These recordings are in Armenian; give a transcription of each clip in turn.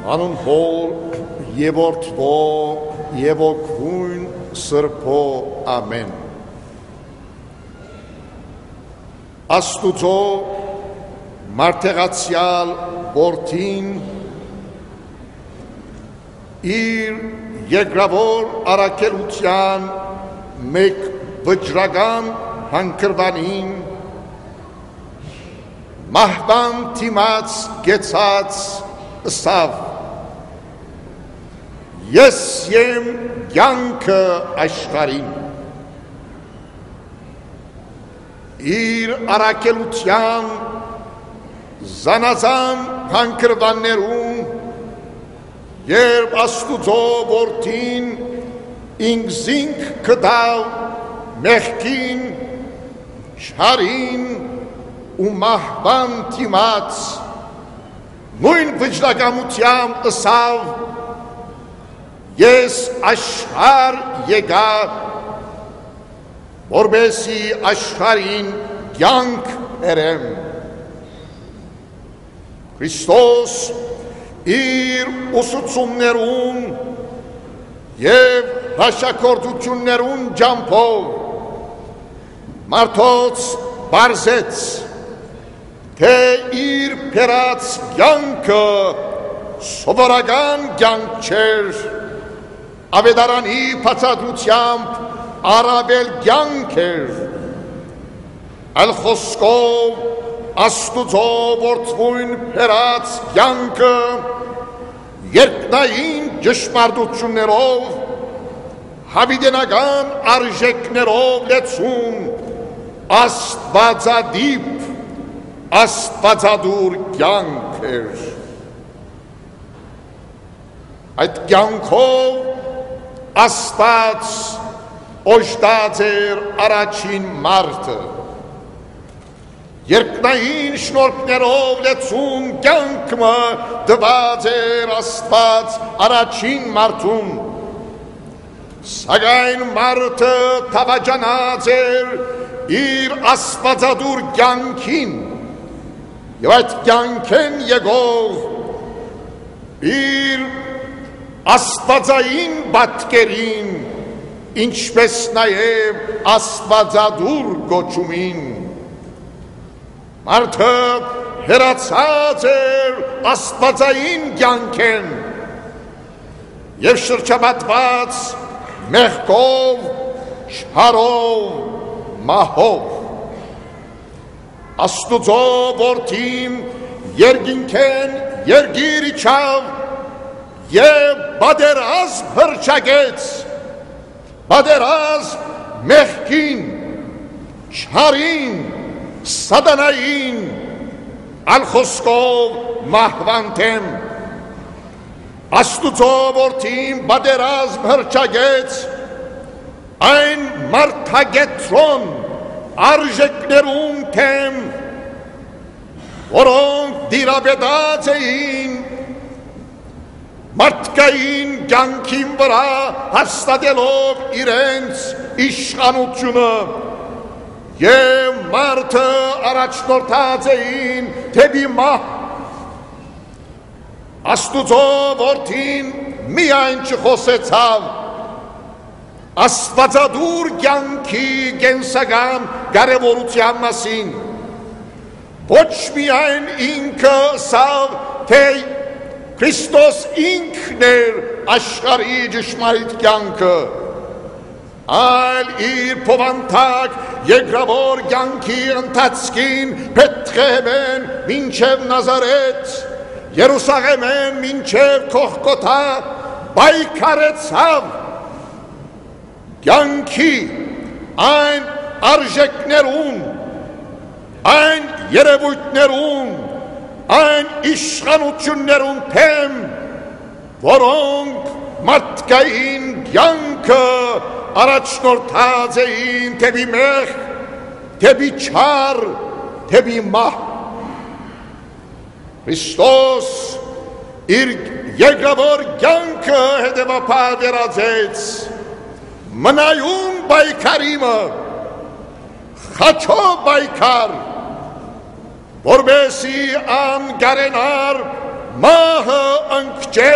Անուն Հոր եւ Որդվո եւ Օգուն Սրբո ամեն Աստուծո մարդեղացյալ որդին իր երկրավոր առաքելության մեկ վճռական հանգրվանին մահվան թիմած գեցած ըսավ ես եմ կյանքը աշխարհին իր առաքելության զանազան հանգրվաններում երբ Աստուծո որդին ինքզինք կդավ մեղքին շարին ու մահվան թիմած նույն վճռականությամբ ըսավ ես աշխարհ եկա որպեսզի աշխարհին կյանք բերեմ Քրիստոս իր ուսուցումներուն եւ հաշակորձություններուն ջամփով մարդոց բարձեց թե իր փերած կյանքը սովորական կյանք չէր ավետարանի բացատրությամբ առավել կյանք էր այլ խոսքով Աստուծո որդուն փերած կյանքը երկնային ճշմարտություններով հավիտենական արժեքներով լեցուն աստվածադիպ աստվածադուր կյանք էր այդ կյանքով Աստված օժտած էր առաջին մարդը երկնային շնորհքներով լեցուն կյանքը տված էր Աստված առաջին մարդուն սակայն մարդը թավաջանած էր իր աստվածադուր կյանքին եւ այդ կյանքեն եկող իր աստվածային պատկերին ինչպես նաեւ աստվածադուր գոչումին մարդը հերացած էր աստվածային կյանքեն եւ շրջապատված մեղքով շարով մահով Աստուծո որդին երկինքեն երգիր իջավ եւ բادرազմ հրճագեց բادرազմ մեղքին շարին սատանային ալխոսկով մահվան թեմ Աստուծո որդին բادرազմ հրճագեց այն մարդագետրոն արժեքներում թեմ որոնք դիրապետած էին մարդկային կյանքին վրա հաստատելով իրենց իշխանությունը եւ մարդը առաջնորդած էին դեպի մահ Աստուծո որդին միայն չխոսեցավ աստվածադուր կյանքի կենսական կարևորության մասին ոչ միայն ինքը ասավ թե Քրիստոս ինքն էր աշխարհի ճշմարիտ կյանքը այլ իր փոխանցակ երկրավոր կյանքի ընթացքին Բեթլեհեմեն մինչև Նազարեթ Երուսաղեմեն մինչև Գողգոթա պայքարեցավ կյանքի այն արժեքներուն այն երևույթներուն այն իշխանություններուն թեմ որոնք մարդկային կյանքը առաջնորդած էին դեպի մեղք, դեպի չար, դեպի մահ Քրիստոս իր երկրավոր կյանքը հետևաբար վերածեց մնայուն պայքարիմը խաչո պայքար որպեսզի անգարենար մահը ընկճե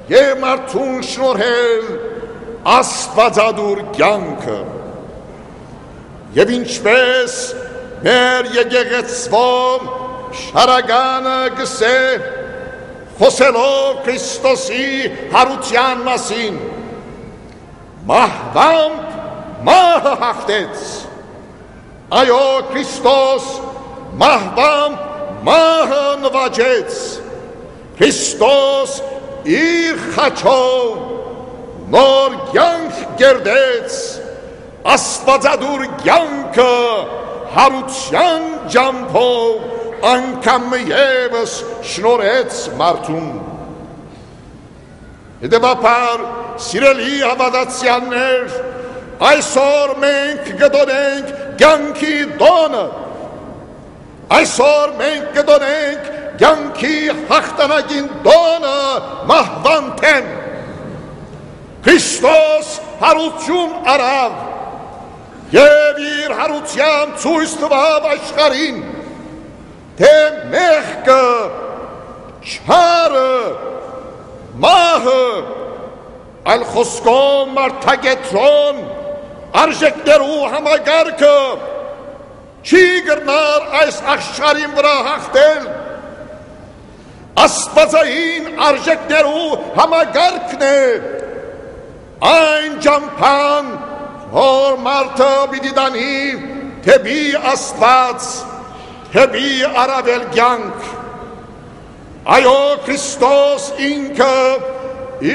եւ մարդուն շնորհել աստվածադուր կյանքը եւ ինչպես մեր եկեղեցվո շարագանը գսե խոսելով Քրիստոսի հարության մասին մահվամբ մահը հաղթեց այո Քրիստոս մահվամբ մահը նվաճեց Քրիստոս իր խաչով նոր կյանք կերտեց աստվածադուր կյանքը հարության ջամփով անգամ ևս շնորհեց մարդուն հետևաբար սիրելի հավատացյալներ այսօր մենք կդոնենք կյանքի տոնը այսօր մենք կդոնենք կյանքի հաղթանակին տոնը մահվան թեմ Քրիստոս հարություն արավ եւ իր հարությամբ ցույց տվավ աշխարհին թե մեղքը չարը մահը այլ խոսքով մարդագետրոն արժեքներու համագարկը չի գրնար այս աշխարհին վրա հաղթել աստվածային արժեքներու համագարկն է այն ճամփան որ մարդը պիտի դանի թեպի աստված թեպի առավել կյանք այո Քրիստոս ինքը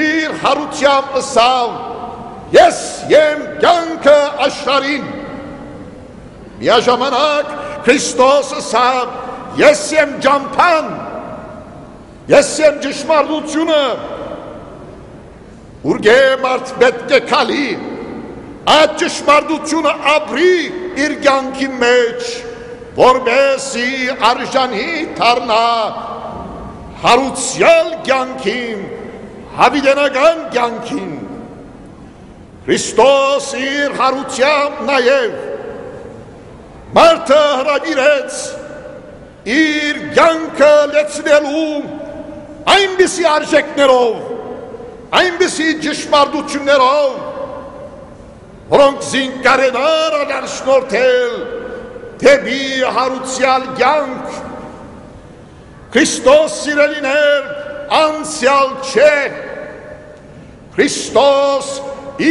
իր հարությամբ ըսավ ես եմ կյանքը աշխարհին միաժամանակ Քրիստոս ըսավ ես եմ ճամփան ես եմ ճշմարտությունը ուրգե մարդ պետք է քալի այդ ճշմարտությունը ապրի իր կյանքի մեջ որպեսզի արժանի դառնա հարուցյալ կյանքին հավիտենական կյանքին Քրիստոս իր հարությամբ նաև մարդը հրավիրեց իր կյանքը լեցնելու այնպիսի արժեքներով այնպիսի ճշմարտություններով որոնք զինկարենար անան շնորհել դեպի հարուցյալ կյանք Քրիստոս սիրելիներ անցյալ չէ Քրիստոս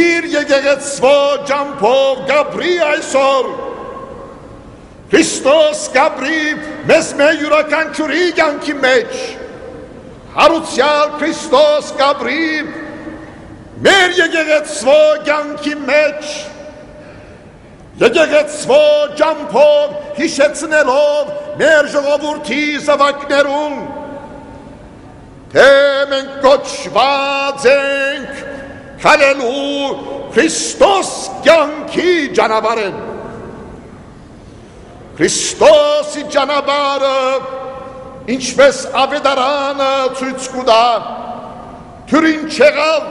իր եկեղեցվո ջամփով գաբրի այսօր Քրիստոս գաբրի մեզ մեր յուրաքանչյուրի կյանքի մեջ հարուցյալ Քրիստոս գաբրի մեր եկեղեցվո կյանքի մեջ եկեղեցվո ջամփով հիշեցնելով մեր ժողովրդի զավակներուն թե մենք կոչված ենք քալելու Քրիստոս կյանքի ճանապարհին Քրիստոսի ճանապարհը ինչպես ավետարանը ցույց կտա թուրին չեղավ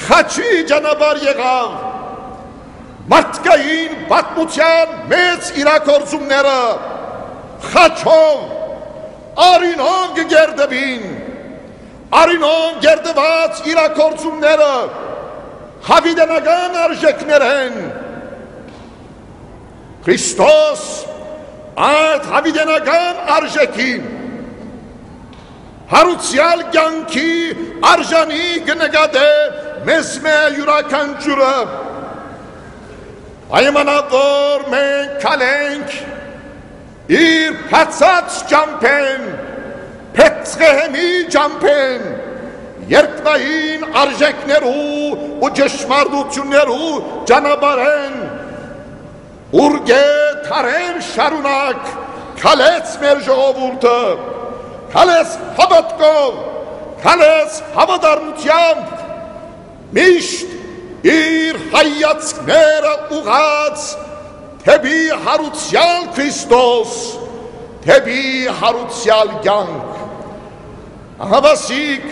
խաչի ճանապարհ եղավ մարդկային պատմության մեծ իրագործումները խաչով արինով կգերդվին արինով գերդված իրագործումները հավիտենական արժեքներ են Քրիստոս այդ հավիտենական արժեքին հարուցյալ կյանքի արժանի կնկատե մեզ մեր յուրաքանչյուրը պայմանավոր մենք քալենք իր փածած ճամփեն Փետրոհեմի ճամփեն երկնային արժեքներու ու ճշմարտություններու ճանապարհեն ուրգե թարեն շարունակ քալեց մեր ժողովուրդը քալեց հավատքով քալեց հավատարմությամբ միշտ իր հայացքները ուղղած թեպի հարուցյալ Քրիստոս թեպի հարուցյալ կյանք հավասիկ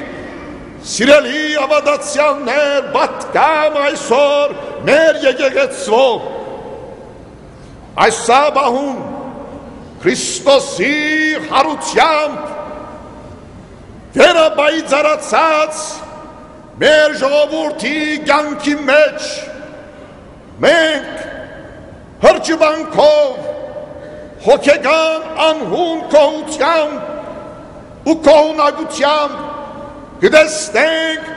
սիրելի հավատացյալներ պատկամ այսօր մեր եկեղեցվո այս սաբահում Քրիստոսի հարությամբ վերաբայձարացած մեր ժողովրդի կյանքի մեջ մենք հրճվանքով, հոգեգան անհուն կողությամբ ու կողունակությամբ կտեսնենք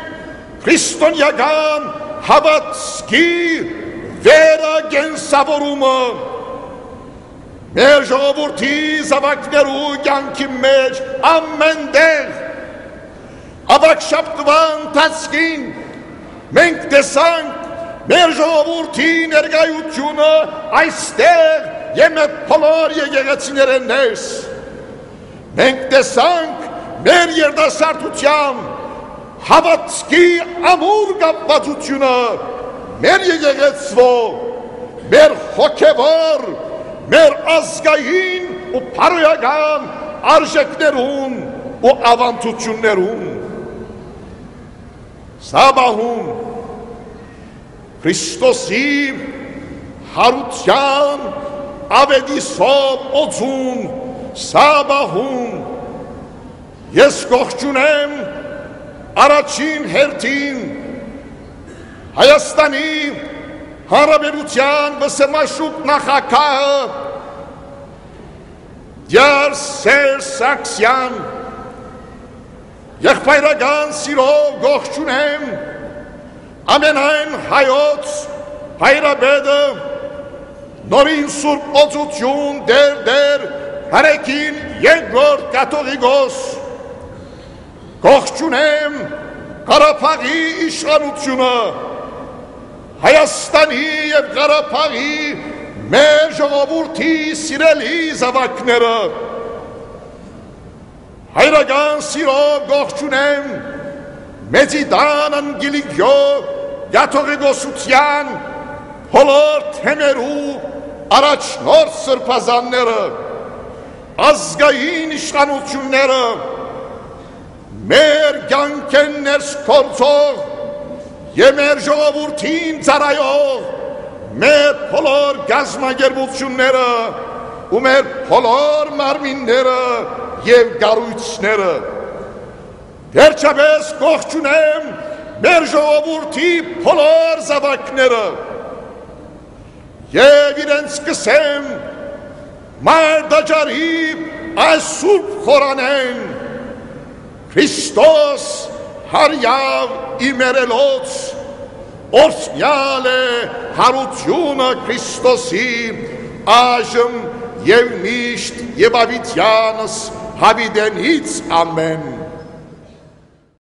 քրիստոնեական հավատքի վերագենսավորումը մեր ժողովրդի զավակներու կյանքի մեջ ամենտեղ ավագշաբթվան ընթացքին մենք տեսանք մեր ժողովրդի ներկայությունը այստեղ եւ մեր բոլոր եկեղեցիներեն ներս մենք տեսանք մեր երիտասարդության հավատքի ամուր կապվածությունը մեր եկեղեցվով մեր հոգևոր մեր ազգային ու փարոյական արժեքներուն ու ավանդություններուն Սաբահում Քրիստոսի հարության ավետիսով օծուն Սաբահում ես կողջունեմ առաջին հերթին Հայաստանի Հանրապետության մսեմաշուկ նախագահը Դյար Սերժ Սարգսյան եղբայրական սիրով կողջունեմ ամենայն հայոց հայրապետը նորին սուրբ օծություն դեր Հարեկին երկրորդ կաթողիկոս կողջունեմ Ղարաբաղի իշխանությունը Հայաստանի և Ղարաբաղի մեր ժողովրդի սիրելի զավակները հայրական սիրով կողջունեմ Մեծիդան Անգելիկյո կաթողիկոսության բոլոր թեմերու առաջնորդ սրբազանները ազգային իշխանությունները մեր կյանքեն ներս գործող եւ մեր ժողովրդին ծառայող մեր բոլոր գազམ་ագերբությունները ու մեր բոլոր մարմինները եւ գառույցները վերջապես կողջունեմ մեր ժողովրդի բոլոր զավակները եւ իրենց կսեմ մարտաճարի այս սուրբ խորանեն Քրիստոս հարյավ իմերելոց օրհնյալ է հարությունը Քրիստոսի այժմ եւ միշտ եւ ավիտյանս հավիտենից ամեն